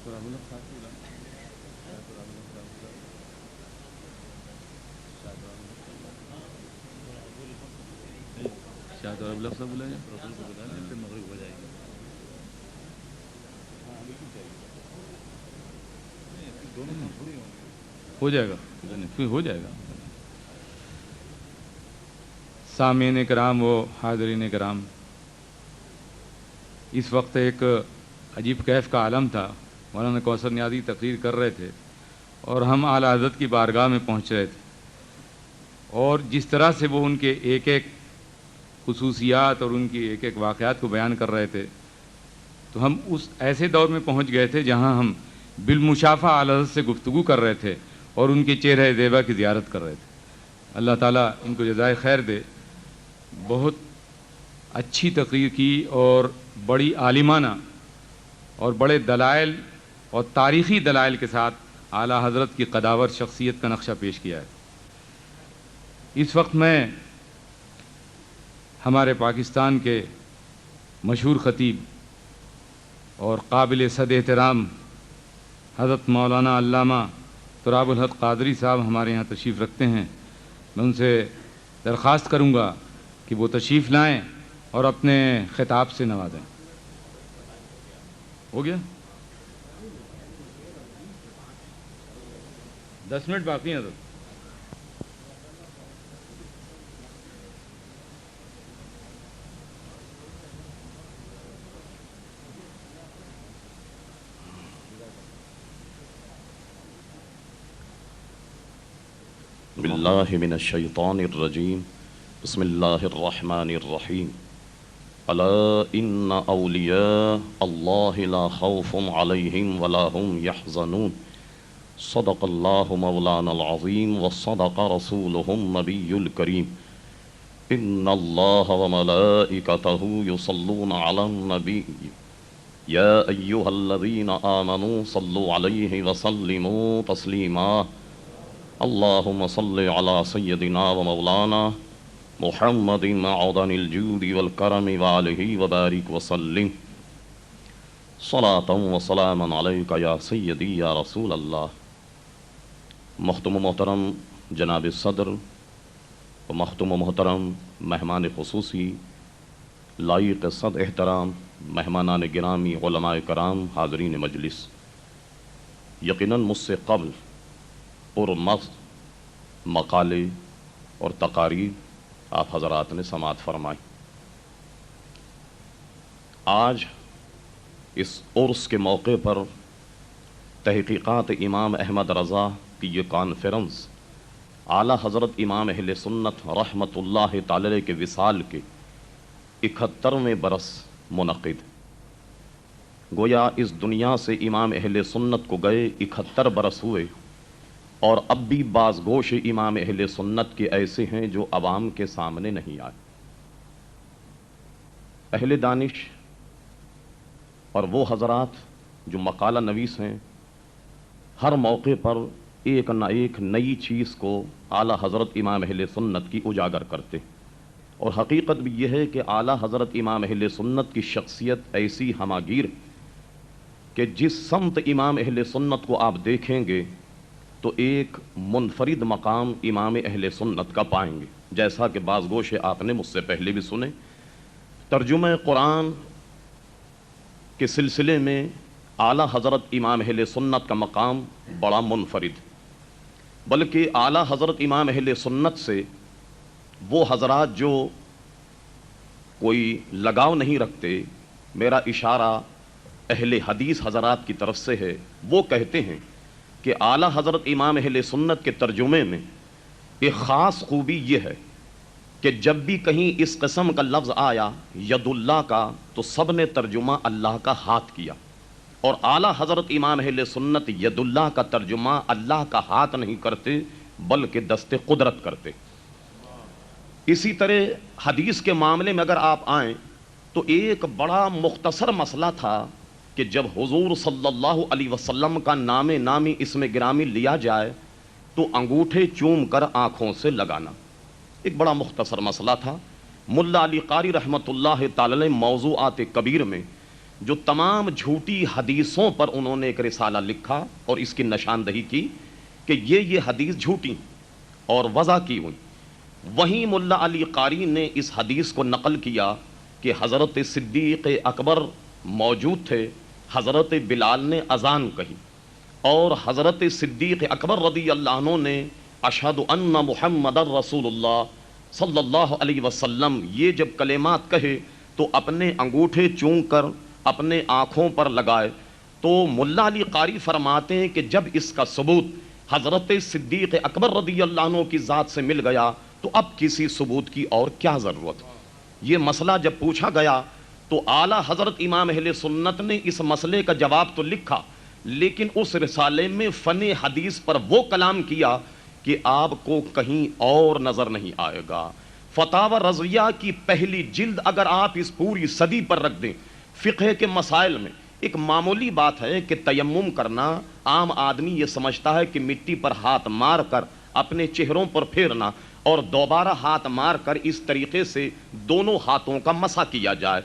شاید اور ابلغ صاحب بلائیں ہو جائے گا، ہو جائے گا۔ سامعین کرام و حاضرین کرام، اس وقت ایک عجیب کیف کا عالم تھا۔ مولانا کوثر نیازی تقریر کر رہے تھے اور ہم اعلیٰ حضرت کی بارگاہ میں پہنچ رہے تھے، اور جس طرح سے وہ ان کے ایک ایک خصوصیات اور ان کی ایک ایک واقعات کو بیان کر رہے تھے، تو ہم اس ایسے دور میں پہنچ گئے تھے جہاں ہم بالمشافہ اعلیٰ حضرت سے گفتگو کر رہے تھے اور ان کے چہرہ زیبا کی زیارت کر رہے تھے۔ اللہ تعالیٰ ان کو جزائے خیر دے۔ بہت اچھی تقریر کی اور بڑی عالمانہ اور بڑے دلائل اور تاریخی دلائل کے ساتھ اعلیٰ حضرت کی قداور شخصیت کا نقشہ پیش کیا ہے۔ اس وقت میں ہمارے پاکستان کے مشہور خطیب اور قابل صد احترام حضرت مولانا علامہ تراب الحق قادری صاحب ہمارے یہاں تشریف رکھتے ہیں۔ میں ان سے درخواست کروں گا کہ وہ تشریف لائیں اور اپنے خطاب سے نوازیں۔ ہو گیا؟ 10 منٹ باقی ہیں حضرت۔ باللہ من الشیطان الرجیم، بسم اللہ الرحمن الرحیم۔ الا ان اولیاء اللہ لا خوف علیہم ولا هم یحزنون، صدق اللہ مولانا العظیم وصدق رسولہ النبی الکریم۔ ان اللہ وملائکتہ یصلون علی النبی یا ایہا الذین آمنوا صلوا علیہ وسلموا تسلیما۔ اللہم صل علی سیدنا و مولانا محمد معدن الجود والکرم وآلہ وبارک وسلم، صلاة و سلاما علیک یا سیدی یا رسول اللہ۔ محترم و محترم جناب صدر و محترم و محترم مہمان خصوصی، لائق صد احترام مہمانان گرامی، علماء کرام، حاضرین مجلس، یقیناً مجھ سے قبل پرمغز مقالے اور تقاریر آپ حضرات نے سماعت فرمائی۔ آج اس عرس کے موقع پر تحقیقات امام احمد رضا کی یہ کانفرنس اعلیٰ حضرت امام اہل سنت رحمۃ اللہ تعالی کے وصال کے 71ویں برس منعقد۔ گویا اس دنیا سے امام اہل سنت کو گئے 71 برس ہوئے، اور اب بھی بعض گوش امام اہل سنت کے ایسے ہیں جو عوام کے سامنے نہیں آئے۔ اہل دانش اور وہ حضرات جو مقالہ نویس ہیں، ہر موقع پر ایک نہ ایک نئی چیز کو اعلیٰ حضرت امام اہل سنت کی اجاگر کرتے، اور حقیقت بھی یہ ہے کہ اعلیٰ حضرت امام اہل سنت کی شخصیت ایسی ہماگیر کہ جس سمت امام اہل سنت کو آپ دیکھیں گے تو ایک منفرد مقام امام اہل سنت کا پائیں گے۔ جیسا کہ بعض گوشے آپ نے مجھ سے پہلے بھی سنے، ترجمہ قرآن کے سلسلے میں اعلیٰ حضرت امام اہل سنت کا مقام بڑا منفرد، بلکہ اعلیٰ حضرت امام اہل سنت سے وہ حضرات جو کوئی لگاؤ نہیں رکھتے، میرا اشارہ اہل حدیث حضرات کی طرف سے ہے، وہ کہتے ہیں کہ اعلیٰ حضرت امام اہل سنت کے ترجمے میں ایک خاص خوبی یہ ہے کہ جب بھی کہیں اس قسم کا لفظ آیا ید اللہ کا، تو سب نے ترجمہ اللہ کا ہاتھ کیا، اور اعلیٰ حضرت امام اہل سنت ید اللہ کا ترجمہ اللہ کا ہاتھ نہیں کرتے بلکہ دست قدرت کرتے۔ اسی طرح حدیث کے معاملے میں اگر آپ آئیں تو ایک بڑا مختصر مسئلہ تھا کہ جب حضور صلی اللہ علیہ وسلم کا نام نامی اسم گرامی لیا جائے تو انگوٹھے چوم کر آنکھوں سے لگانا، ایک بڑا مختصر مسئلہ تھا۔ ملا علی قاری رحمۃ اللہ تعالی موضوعات کبیر میں جو تمام جھوٹی حدیثوں پر انہوں نے ایک رسالہ لکھا اور اس کی نشاندہی کی کہ یہ حدیث جھوٹی اور وضع کی ہوئی. وہیں ملا علی قاری نے اس حدیث کو نقل کیا کہ حضرت صدیق اکبر موجود تھے، حضرت بلال نے اذان کہی اور حضرت صدیق اکبر رضی اللہ عنہ نے اشہد ان محمد رسول اللہ صلی اللہ علیہ وسلم یہ جب کلمات کہے تو اپنے انگوٹھے چون کر اپنے آنکھوں پر لگائے. تو ملا علی قاری فرماتے ہیں کہ جب اس کا ثبوت حضرت صدیق اکبر رضی اللہ عنہ کی ذات سے مل گیا تو اب کسی ثبوت کی اور کیا ضرورت. یہ مسئلہ جب پوچھا گیا تو اعلیٰ حضرت امام اہل سنت نے اس مسئلے کا جواب تو لکھا، لیکن اس رسالے میں فن حدیث پر وہ کلام کیا کہ آپ کو کہیں اور نظر نہیں آئے گا. فتاوی رضویہ کی پہلی جلد اگر آپ اس پوری صدی پر رکھ دیں، فقہ کے مسائل میں ایک معمولی بات ہے کہ تیمم کرنا عام آدمی یہ سمجھتا ہے کہ مٹی پر ہاتھ مار کر اپنے چہروں پر پھیرنا اور دوبارہ ہاتھ مار کر اس طریقے سے دونوں ہاتھوں کا مسح کیا جائے.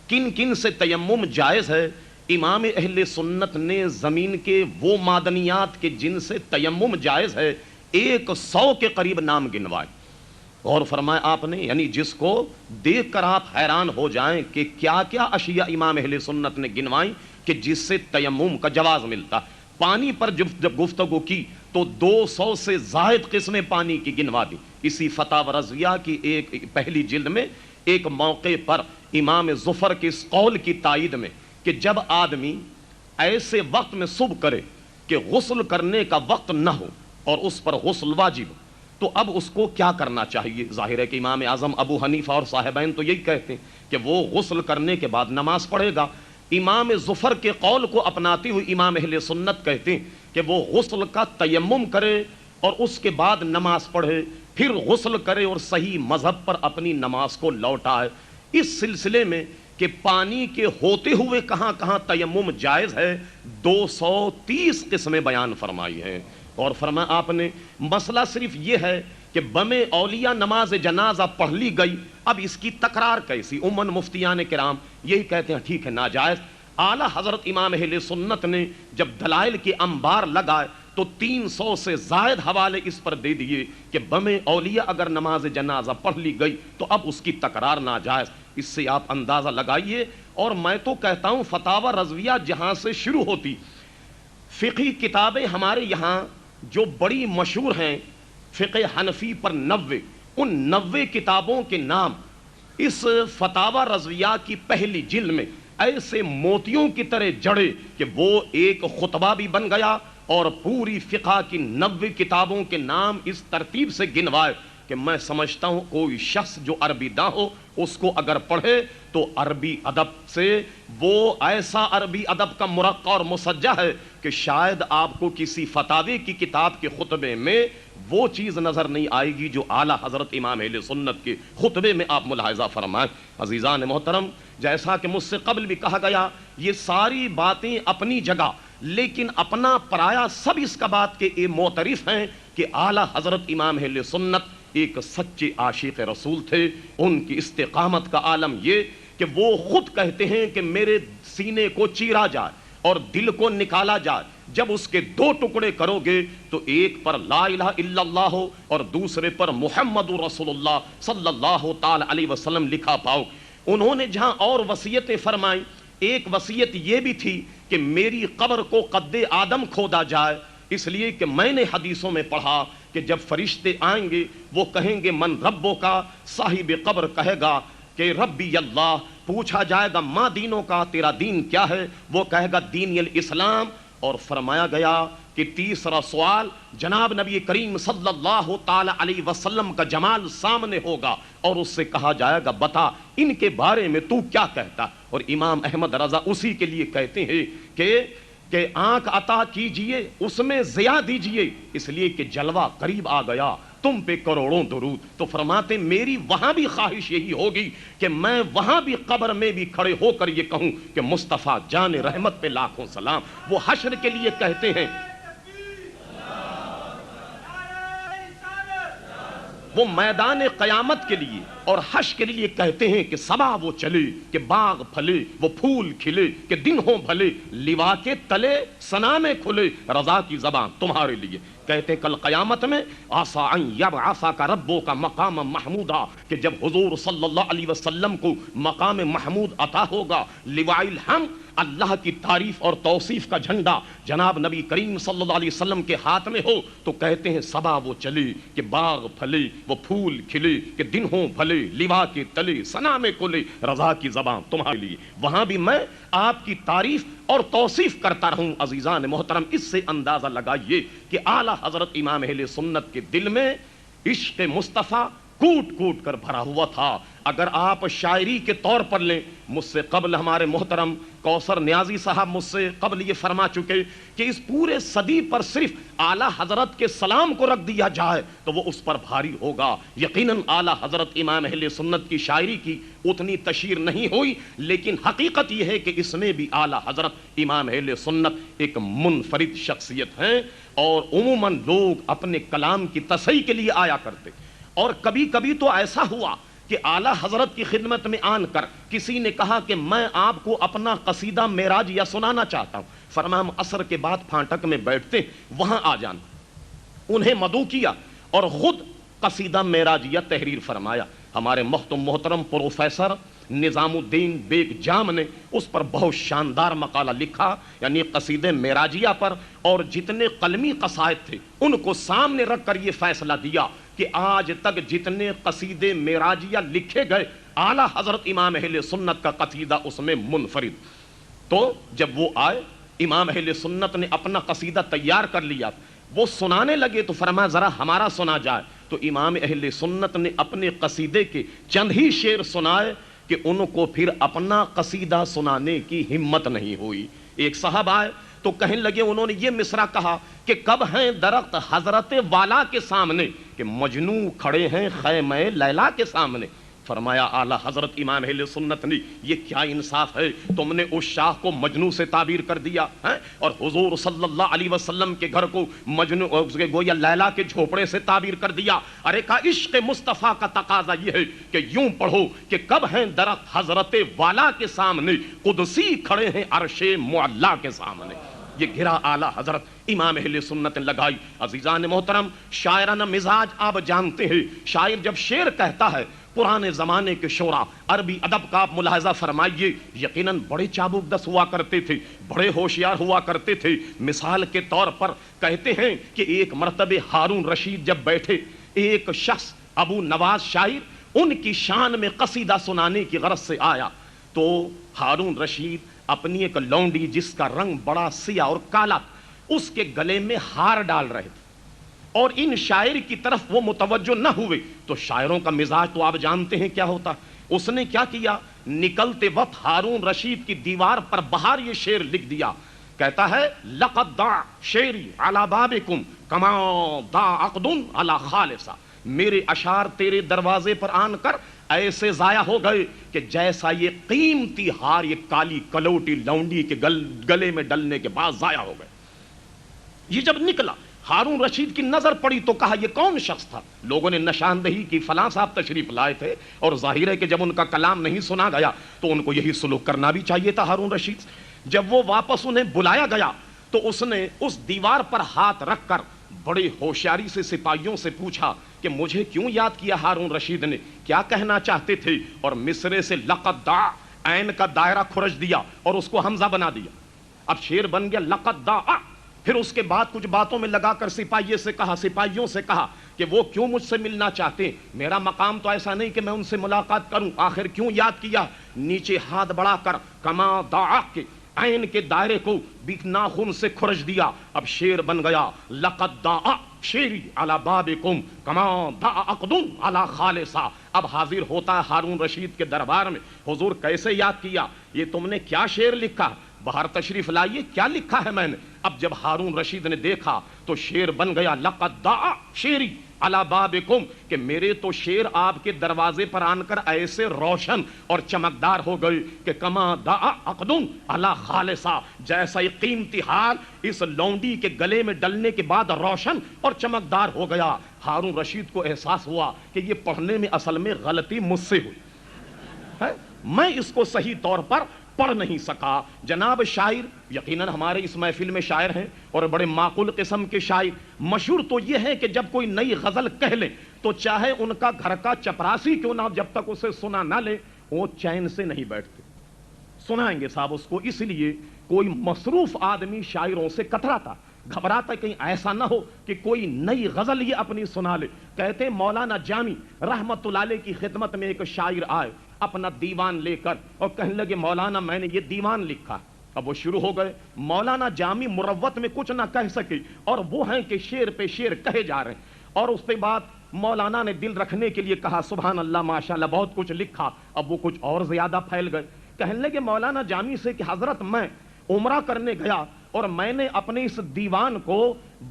کن کن سے تیمم جائز ہے؟ امام اہل سنت نے زمین کے وہ معدنیات کے جن سے تیمم جائز ہے 100 کے قریب نام گنوائے اور فرمایا آپ نے، یعنی جس کو دیکھ کر آپ حیران ہو جائیں کہ کیا کیا اشیاء امام اہل سنت نے گنوائیں کہ جس سے تیمم کا جواز ملتا. پانی پر جب گفتگو کی تو 200 سے زائد قسمیں پانی کی گنوا دی. اسی فتاوی رضویہ کی ایک پہلی جلد میں ایک موقع پر امام ظفر کے اس قول کی تائید میں کہ جب آدمی ایسے وقت میں صبح کرے کہ غسل کرنے کا وقت نہ ہو اور اس پر غسل واجب تو اب اس کو کیا کرنا چاہیے. ظاہر ہے کہ امام اعظم ابو حنیفہ اور صاحبین تو یہی کہتے ہیں کہ وہ غسل کرنے کے بعد نماز پڑھے گا. امام ظفر کے قول کو اپناتے ہوئے امام اہل سنت کہتے ہیں کہ وہ غسل کا تیمم کرے اور اس کے بعد نماز پڑھے، پھر غسل کرے اور صحیح مذہب پر اپنی نماز کو لوٹائے. اس سلسلے میں کہ پانی کے ہوتے ہوئے کہاں کہاں تیمم جائز ہے 230 قسمیں بیان فرمائی ہیں. اور فرمایا آپ نے مسئلہ صرف یہ ہے کہ بم اولیاء نماز جنازہ پڑھ لی گئی، اب اس کی تکرار کیسی. عموماً مفتیان کرام یہی کہتے ہیں ٹھیک ہے ناجائز. اعلیٰ حضرت امام اہل سنت نے جب دلائل کے انبار لگائے تو 300 سے زائد حوالے اس پر دے دیے کہ بم اولیاء اگر نماز جنازہ پڑھ لی گئی تو اب اس کی تکرار ناجائز. اس سے آپ اندازہ لگائیے. اور میں تو کہتا ہوں فتاوی رضویہ جہاں سے شروع ہوتی، فقہی کتابیں ہمارے یہاں جو بڑی مشہور ہیں فقہ حنفی پر 90، ان 90 کتابوں کے نام اس فتاوی رضویہ کی پہلی جلد میں ایسے موتیوں کی طرح جڑے کہ وہ ایک خطبہ بھی بن گیا اور پوری فقہ کی 90 کتابوں کے نام اس ترتیب سے گنوائے کہ میں سمجھتا ہوں کوئی شخص جو عربی داں ہو اس کو اگر پڑھے تو عربی ادب سے وہ ایسا عربی ادب کا مرقع اور مسجع ہے کہ شاید آپ کو کسی فتاوی کی کتاب کے خطبے میں وہ چیز نظر نہیں آئے گی جو اعلیٰ حضرت امام اہل سنت کے خطبے میں آپ ملاحظہ فرمائیں. عزیزان محترم، جیسا کہ مجھ سے قبل بھی کہا گیا یہ ساری باتیں اپنی جگہ، لیکن اپنا پرایا سب اس کا بات کے معترف ہیں کہ اعلیٰ حضرت امام اہل سنت ایک سچے عاشق رسول تھے. ان کی استقامت کا عالم یہ کہ وہ خود کہتے ہیں کہ میرے سینے کو چیرا جائے اور دل کو نکالا جائے، جب اس کے 2 ٹکڑے کرو گے تو ایک پر لا الہ الا اللہ ہو اور دوسرے پر محمد رسول اللہ صلی اللہ تعالی علیہ وسلم لکھا پاؤ. انہوں نے جہاں اور وصیتیں فرمائیں، ایک وصیت یہ بھی تھی کہ میری قبر کو قد آدم کھودا جائے، اس لیے کہ میں نے حدیثوں میں پڑھا کہ جب فرشتے آئیں گے وہ کہیں گے من ربوں کا، صاحب قبر کہے گا کہ ربی اللہ. پوچھا جائے گا ماں دینوں کا، تیرا دین کیا ہے؟ وہ کہے گا دین الاسلام. اور فرمایا گیا کہ تیسرا سوال جناب نبی کریم صلی اللہ تعالی علیہ وسلم کا جمال سامنے ہوگا اور اس سے کہا جائے گا بتا ان کے بارے میں تو کیا کہتا. اور امام احمد رضا اسی کے لیے کہتے ہیں کہ آنکھ عطا کیجئے اس میں ضیاء دیجئے، اس لیے کہ جلوہ قریب آ گیا تم پہ کروڑوں درود. تو فرماتے میری وہاں بھی خواہش یہی ہوگی کہ میں وہاں بھی قبر میں بھی کھڑے ہو کر یہ کہوں کہ مصطفیٰ جان رحمت پہ لاکھوں سلام. وہ حشر کے لیے کہتے ہیں، وہ میدان قیامت کے لیے اور حش کے لیے کہتے ہیں کہ صبا وہ چلے کہ باغ پھلے وہ پھول کھلے کہ دن ہوں بھلے لوا کے تلے سنا میں کھلے رضا کی زبان تمہارے لیے. کہتے کل قیامت میں آسا ان یبعثک ربک کا مقام محمودا کہ جب حضور صلی اللہ علیہ وسلم کو مقام محمود عطا ہوگا لواء الحمد اللہ کی تعریف اور توصیف کا جھنڈا جناب نبی کریم صلی اللہ علیہ وسلم کے ہاتھ میں ہو تو کہتے ہیں صبا وہ چلے کہ باغ پھلے وہ پھول کھلے کہ دن ہوں بھلے لوا کے تلے سنا میں کھلے رضا کی زبان تمہارے لیے. وہاں بھی میں آپ کی تعریف اور توصیف کرتا رہوں. عزیزان محترم اس سے اندازہ لگائیے کہ اعلی حضرت امام اہل سنت کے دل میں عشق مصطفیٰ کوٹ کوٹ کر بھرا ہوا تھا. اگر آپ شاعری کے طور پر لیں, مجھ سے قبل ہمارے محترم کوثر نیازی صاحب مجھ سے قبل یہ فرما چکے کہ اس پورے صدی پر صرف اعلیٰ حضرت کے سلام کو رکھ دیا جائے تو وہ اس پر بھاری ہوگا. یقیناً اعلیٰ حضرت امام اہل سنت کی شاعری کی اتنی تشہیر نہیں ہوئی, لیکن حقیقت یہ ہے کہ اس میں بھی اعلیٰ حضرت امام اہل سنت ایک منفرد شخصیت ہیں. اور عموماً لوگ اپنے کلام کی تصحیح کے لیے آیا کرتے, اور کبھی کبھی تو ایسا ہوا کہ اعلیٰ حضرت کی خدمت میں آن کر کسی نے کہا کہ میں آپ کو اپنا قصیدہ معراجیہ سنانا چاہتا ہوں. فرمایا ہم عصر کے بعد پھانٹک میں بیٹھتے, وہاں آ جانا. انہیں مدعو کیا اور خود قصیدہ معراجیہ تحریر فرمایا. ہمارے محترم پروفیسر نظام الدین بیگ جام نے اس پر بہت شاندار مقالہ لکھا, یعنی قصیدے معراجیہ پر, اور جتنے قلمی قصائد تھے ان کو سامنے رکھ کر یہ فیصلہ دیا کہ آج تک جتنے قصیدے معراجیہ لکھے گئے اعلیٰ حضرت امام اہل سنت کا قصیدہ اس میں منفرد. تو جب وہ آئے, امام اہل سنت نے اپنا قصیدہ تیار کر لیا, وہ سنانے لگے تو فرمایا ذرا ہمارا سنا جائے. تو امام اہل سنت نے اپنے قصیدے کے چند ہی شعر سنائے کہ ان کو پھر اپنا قصیدہ سنانے کی ہمت نہیں ہوئی. ایک صاحب آئے تو کہنے لگے, انہوں نے یہ مصرع کہا کہ کب ہیں درخت حضرت والا کے سامنے کہ مجنو کھڑے ہیں خیمہ لیلا کے سامنے. فرمایا اعلیٰ حضرت امام اہل سنت نے یہ کیا انصاف ہے, تم نے اس شاہ کو مجنو سے تعبیر کر دیا ہے اور حضور صلی اللہ علیہ وسلم کے گھر کو مجنو گویا لیلا کے جھوپڑے سے تعبیر کر دیا. ارے کا عشق مصطفیٰ کا تقاضا یہ ہے کہ یوں پڑھو کہ کب ہیں درخت حضرت والا کے سامنے قدسی کھڑے ہیں عرش معلا کے سامنے. یہ گھرا اعلیٰ حضرت امام اہل سنت لگائی. عزیزان محترم شاعرانہ مزاج آپ جانتے ہیں, شاعر جب شعر کہتا ہے, پرانے زمانے کے شعراء عربی ادب کا آپ ملاحظہ فرمائیے, یقیناً بڑے چابک دست ہوا کرتے تھے, بڑے ہوشیار ہوا کرتے تھے. مثال کے طور پر کہتے ہیں کہ ایک مرتبہ ہارون رشید جب بیٹھے, ایک شخص ابو نواز شاعر ان کی شان میں قصیدہ سنانے کی غرض سے آیا. تو ہارون رشید اپنی ایک لونڈی جس کا رنگ بڑا سیاہ اور کالا, اس کے گلے میں ہار ڈال رہے تھے, اور ان شاعر کی طرف وہ متوجہ نہ ہوئے. تو شاعروں کا مزاج تو آپ جانتے ہیں کیا ہوتا. اس نے کیا کیا, نکلتے وقت ہارون رشید کی دیوار پر باہر یہ شعر لکھ دیا. کہتا ہے لقد ضاع شعری علی بابکم کما ضاع عقد علی خالصہ, میرے اشعار تیرے دروازے پر آن کر ایسے ضائع ہو گئے کہ جیسا یہ قیمتی ہار یہ کالی کلوٹی لونڈی کے گلے میں ڈلنے کے بعد ضائع ہو گئے. یہ جب نکلا ہارون رشید کی نظر پڑی تو کہا یہ کون شخص تھا. لوگوں نے نشاندہی کی فلاں صاحب تشریف لائے تھے, اور ظاہر ہے کہ جب ان کا کلام نہیں سنا گیا تو ان کو یہی سلوک کرنا بھی چاہیے تھا ہارون رشید. جب وہ واپس انہیں بلایا گیا تو اس نے اس دیوار پر ہاتھ رکھ کر بڑے ہوشیاری سے سپاہیوں سے پوچھا کہ مجھے کیوں یاد کیا ہارون رشید نے, کیا کہنا چاہتے تھے, اور مصرے سے لقد ضاع عین کا دائرہ کھرچ دیا اور اس کو حمزہ بنا دیا. اب شعر بن گیا لقد ضاع. پھر اس کے بعد کچھ باتوں میں لگا کر سپاہیوں سے کہا کہ وہ کیوں مجھ سے ملنا چاہتے ہیں, میرا مقام تو ایسا نہیں کہ میں ان سے ملاقات کروں, آخر کیوں یاد کیا. نیچے ہاتھ بڑھا کر کما ضاع کے عین کے دائرے کو بیک ناخن سے کھرچ دیا. اب شعر بن گیا لقد ضاع شعری علی بابکم کما ضاع عقد علی خالصہ. اب حاضر ہوتا ہے ہارون رشید کے دربار میں, حضور کیسے یاد کیا, یہ تم نے کیا شعر لکھا, باہر تشریف لائیے کیا لکھا ہے میں نے. اب جب ہارون رشید نے دیکھا تو شعر بن گیا لقد ضاع شعری علی بابکم کہ میرے تو شیر آپ کے دروازے پر آن کر ایسے روشن اور چمکدار ہو گئے کہ کما دعا عقدن علی خالصہ، جیسا ایک قیمتی ہار اس لونڈی کے گلے میں ڈلنے کے بعد روشن اور چمکدار ہو گیا۔ ہارون رشید کو احساس ہوا کہ یہ پڑھنے میں اصل میں غلطی مجھ سے ہوئی ہے، میں اس کو صحیح طور پر پڑھ نہیں سکا۔ جناب شاعر یقیناً ہمارے اس محفل میں شاعر ہیں اور بڑے معقول قسم کے شاعر، مشہور تو یہ ہے کہ جب کوئی نئی غزل کہہ لیں تو چاہے ان کا گھر کا چپراسی کیوں نہ، جب تک اسے سنا نہ لے وہ چین سے نہیں بیٹھتے، سنائیں گے صاحب اس کو۔ اس لیے کوئی مصروف آدمی شاعروں سے کتراتا، گھبراتا کہیں ایسا نہ ہو کہ کوئی نئی غزل یہ اپنی سنا لے۔ کہتے ہیں مولانا جامی رحمت اللہ علیہ کی خدمت میں ایک شاعر آئے اپنا دیوان لے کر اور کہنے لگے مولانا میں نے یہ دیوان لکھا۔ اب وہ شروع ہو گئے، مولانا جامی مروت میں کچھ نہ کہہ سکے اور وہ ہیں کہ شعر پہ شعر کہے جا رہے ہیں، اور اس کے بعد مولانا نے دل رکھنے کے لیے کہا سبحان اللہ ماشاءاللہ بہت کچھ لکھا۔ اب وہ کچھ اور زیادہ پھیل گئے، کہنے لگے مولانا جامی سے کہ حضرت میں عمرہ کرنے گیا اور میں نے اپنے اس دیوان کو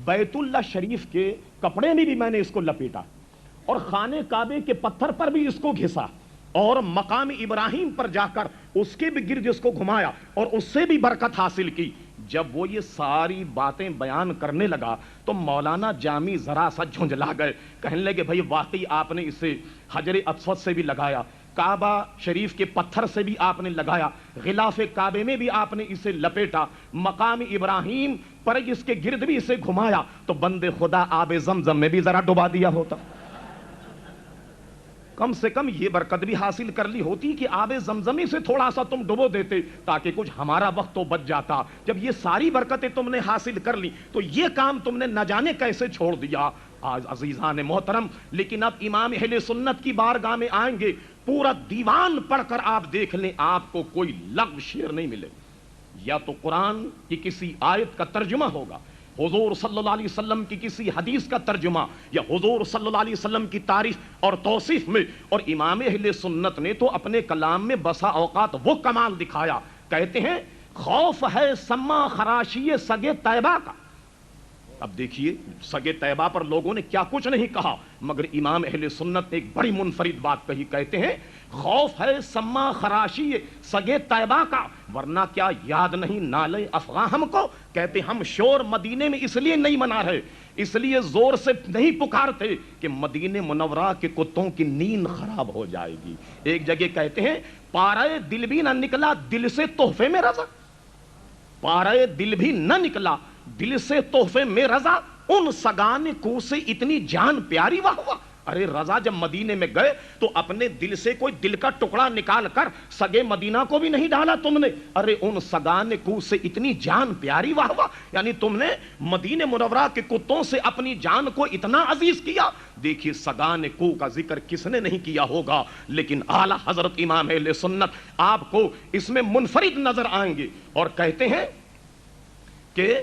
بیت اللہ شریف کے کپڑے میں بھی میں نے اس کو لپیٹا اور خانہ کعبے کے پتھر پر بھی اس کو گھسا اور مقام ابراہیم پر جا کر اس کے بھی گرد اس کو گھمایا اور اس سے بھی برکت حاصل کی۔ جب وہ یہ ساری باتیں بیان کرنے لگا تو مولانا جامی ذرا سا جھنجلا گئے، کہنے لگے بھائی واقعی آپ نے اسے حجر اسود سے بھی لگایا، کعبہ شریف کے پتھر سے بھی آپ نے لگایا، غلاف کعبے میں بھی آپ نے اسے لپیٹا، مقام ابراہیم پر اس کے گرد بھی اسے گھمایا، تو بندے خدا آب زمزم میں بھی ذرا ڈبا دیا ہوتا، کم سے کم یہ برکت بھی حاصل کر لی ہوتی کہ آب زمزمی سے تھوڑا سا تم ڈبو دیتے تاکہ کچھ ہمارا وقت تو بچ جاتا۔ جب یہ ساری برکتیں تم نے حاصل کر لی تو یہ کام تم نے نہ جانے کیسے چھوڑ دیا۔ آج عزیزان محترم، لیکن اب امام اہل سنت کی بارگاہ میں آئیں گے، پورا دیوان پڑھ کر آپ دیکھ لیں آپ کو کوئی لغو شعر نہیں ملے، یا تو قرآن کی کسی آیت کا ترجمہ ہوگا، حضور صلی اللہ علیہ وسلم کی کسی حدیث کا ترجمہ، یا حضور صلی اللہ علیہ وسلم کی تعریف اور توصیف میں۔ اور امام اہل سنت نے تو اپنے کلام میں بسا اوقات وہ کمال دکھایا، کہتے ہیں خوف ہے سما خراشی سگے طیبہ کا۔ اب دیکھیے سگے طیبہ پر لوگوں نے کیا کچھ نہیں کہا، مگر امام اہل سنت نے ایک بڑی منفرد بات کہی، کہتے ہیں خوف ہے سما خراشی سگے طیبہ کا، ورنہ کیا یاد نہیں نالے افغاں ہم کو۔ کہتے ہم شور مدینے میں اس لیے نہیں منا رہے، اس لیے زور سے نہیں پکارتے کہ مدینے منورہ کے کتوں کی نیند خراب ہو جائے گی۔ ایک جگہ کہتے ہیں پارے دل بھی نہ نکلا دل سے تحفے میں رضا، پارے دل بھی نہ نکلا دل سے تحفے میں رضا، ان سگان کو سے اتنی جان پیاری واہ ہوا۔ ارے رضا جب مدینے میں گئے تو اپنے دل سے کوئی دل کا ٹکڑا نکال کر سگے مدینہ کو بھی نہیں ڈالا تم نے، ارے ان سگان کو سے اتنی جان پیاری واہ ہوا، یعنی تم نے مدینے منورہ کے کتوں سے اپنی جان کو اتنا عزیز کیا۔ دیکھیے سگان کو کا ذکر کس نے نہیں کیا ہوگا، لیکن اعلی حضرت امام اہل سنت آپ کو اس میں منفرد نظر آئیں گے، اور کہتے ہیں کہ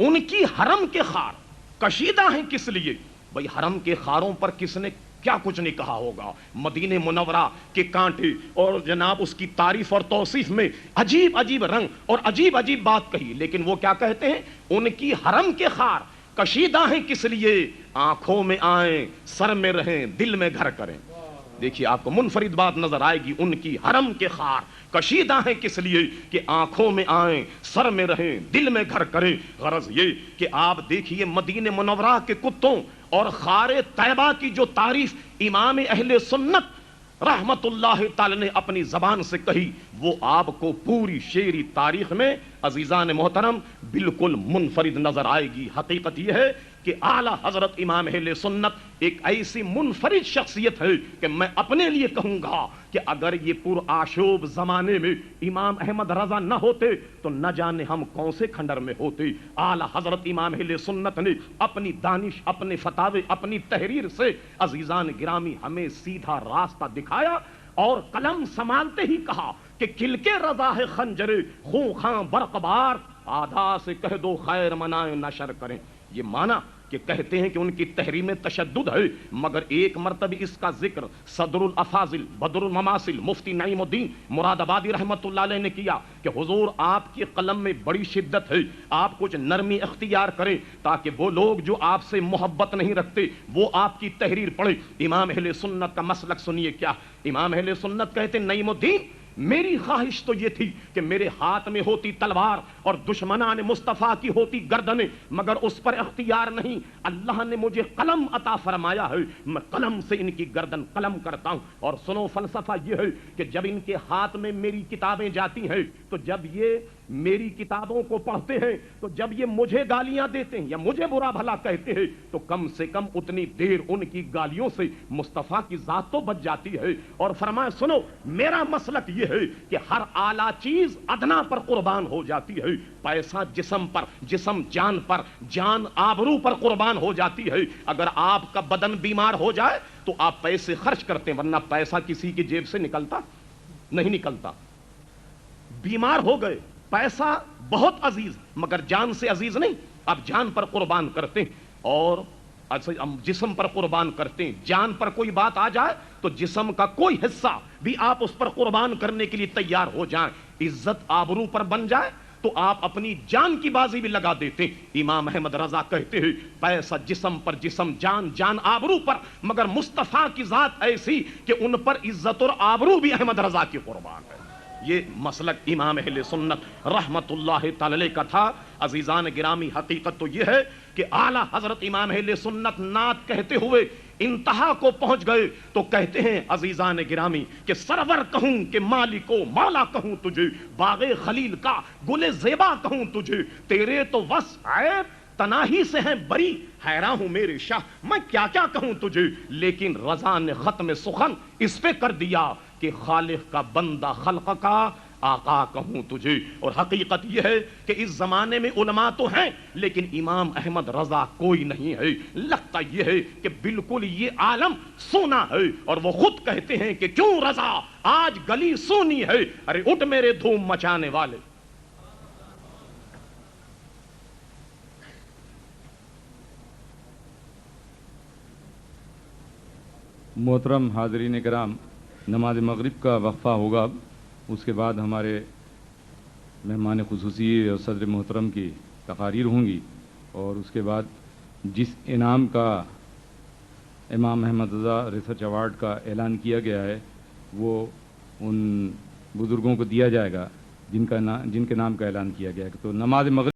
ان کی حرم کے خار کشیدہ ہیں کس لیے؟ بھئی حرم کے خاروں پر کس نے کیا کچھ نہیں کہا ہوگا، مدینہ منورہ کے کانٹے اور جناب اس کی تعریف اور توصیف میں عجیب عجیب رنگ اور عجیب عجیب بات کہی، لیکن وہ کیا کہتے ہیں ان کی حرم کے خار کشیدہ ہیں کس لیے؟ آنکھوں میں آئیں سر میں رہیں دل میں گھر کریں۔ دیکھیے آپ کو منفرد بات نظر آئے گی، ان کی حرم کے خار کشیدہ ہیں کس لیے کہ آنکھوں میں آئیں سر میں رہیں دل میں گھر کریں۔ غرض یہ کہ آپ دیکھیے مدینہ منورہ کے کتوں اور خار طیبہ کی جو تعریف امام اہل سنت رحمت اللہ تعالی نے اپنی زبان سے کہی، وہ آپ کو پوری شعری تاریخ میں عزیزان محترم بالکل منفرد نظر آئے گی۔ حقیقت یہ ہے کہ اعلی حضرت امام اہل سنت ایک ایسی منفرد شخصیت ہے کہ میں اپنے لیے کہوں گا کہ اگر یہ پرآشوب زمانے میں امام احمد رضا نہ ہوتے تو نہ جانے ہم کون سے کھنڈر میں ہوتے۔ اعلی حضرت امام اہل سنت نے اپنی دانش، اپنے فتاوے، اپنی تحریر سے عزیزان گرامی ہمیں سیدھا راستہ دکھایا، اور قلم سنبھالتے ہی کہا کہ کل کے رضا ہے خنجر خوں خاں برق بار، آدھا سے کہہ دو خیر منائے نشر کریں۔ یہ مانا کہ کہتے ہیں کہ ان کی تحریم تشدد ہے، مگر ایک مرتبہ اس کا ذکر صدر الافاضل بدر المماثل مفتی نعیم الدین مراد آبادی رحمت اللہ علیہ نے کیا کہ حضور آپ کی قلم میں بڑی شدت ہے، آپ کچھ نرمی اختیار کریں تاکہ وہ لوگ جو آپ سے محبت نہیں رکھتے وہ آپ کی تحریر پڑھیں۔ امام اہل سنت کا مسلک سنیے کیا، امام اہل سنت کہتے ہیں نعیم الدین میری خواہش تو یہ تھی کہ میرے ہاتھ میں ہوتی تلوار اور دشمنان مصطفیٰ کی ہوتی گردنیں، مگر اس پر اختیار نہیں، اللہ نے مجھے قلم عطا فرمایا ہے، میں قلم سے ان کی گردن قلم کرتا ہوں۔ اور سنو فلسفہ یہ ہے کہ جب ان کے ہاتھ میں میری کتابیں جاتی ہیں تو جب یہ میری کتابوں کو پڑھتے ہیں تو جب یہ مجھے گالیاں دیتے ہیں یا مجھے برا بھلا کہتے ہیں تو کم سے کم اتنی دیر ان کی گالیوں سے مصطفیٰ کی ذات تو بچ جاتی ہے۔ اور فرمایا سنو میرا مسلک یہ ہے کہ ہر اعلیٰ چیز ادنا پر قربان ہو جاتی ہے، پیسہ جسم پر، جسم جان پر، جان آبرو پر قربان ہو جاتی ہے۔ اگر آپ کا بدن بیمار ہو جائے تو آپ پیسے خرچ کرتے ہیں، ورنہ پیسہ کسی کی جیب سے نکلتا نہیں نکلتا۔ بیمار ہو گئے، پیسہ بہت عزیز مگر جان سے عزیز نہیں، آپ جان پر قربان کرتے ہیں اور جسم پر قربان کرتے ہیں۔ جان پر کوئی بات آ جائے تو جسم کا کوئی حصہ بھی آپ اس پر قربان کرنے کے لیے تیار ہو جائیں۔ عزت آبرو پر بن جائے تو آپ اپنی جان کی بازی بھی لگا دیتے ہیں۔ امام احمد رضا کہتے ہیں پیسہ جسم پر، جسم جان، جان آبرو پر، مگر مصطفیٰ کی ذات ایسی کہ ان پر عزت اور آبرو بھی احمد رضا کی قربان ہے۔ یہ مسلک امام اہل سنت رحمت اللہ تعالی کا تھا۔ عزیزان گرامی حقیقت تو یہ ہے کہ اعلیٰ حضرت امام اہل سنت نعت کہتے ہوئے انتہا کو پہنچ گئے تو کہتے ہیں عزیزان گرامی کہ سرور کہوں کہ مالک و مولا کہوں تجھے، باغ خلیل کا گل زیبا کہوں تجھے، تیرے تو وصف عیب تناہی سے ہیں بری، حیران ہوں میرے شاہ میں کیا کیا کہوں تجھے، لیکن رضا نے ختم سخن اس پہ کر دیا کہ خالق کا بندہ خلق کا آقا کہوں تجھے۔ اور حقیقت یہ ہے کہ اس زمانے میں علماء تو ہیں لیکن امام احمد رضا کوئی نہیں ہے۔ لگتا یہ ہے کہ بالکل یہ عالم سونا ہے، اور وہ خود کہتے ہیں کہ کیوں رضا آج گلی سونی ہے، ارے اٹھ میرے دھوم مچانے والے۔ محترم حاضرین کرام، نماز مغرب کا وقفہ ہوگا، اس کے بعد ہمارے مہمان خصوصی اور صدر محترم کی تقاریر ہوں گی، اور اس کے بعد جس انعام کا امام احمد رضا ریسرچ ایوارڈ کا اعلان کیا گیا ہے وہ ان بزرگوں کو دیا جائے گا جن کے نام کا اعلان کیا گیا ہے۔ تو نماز مغرب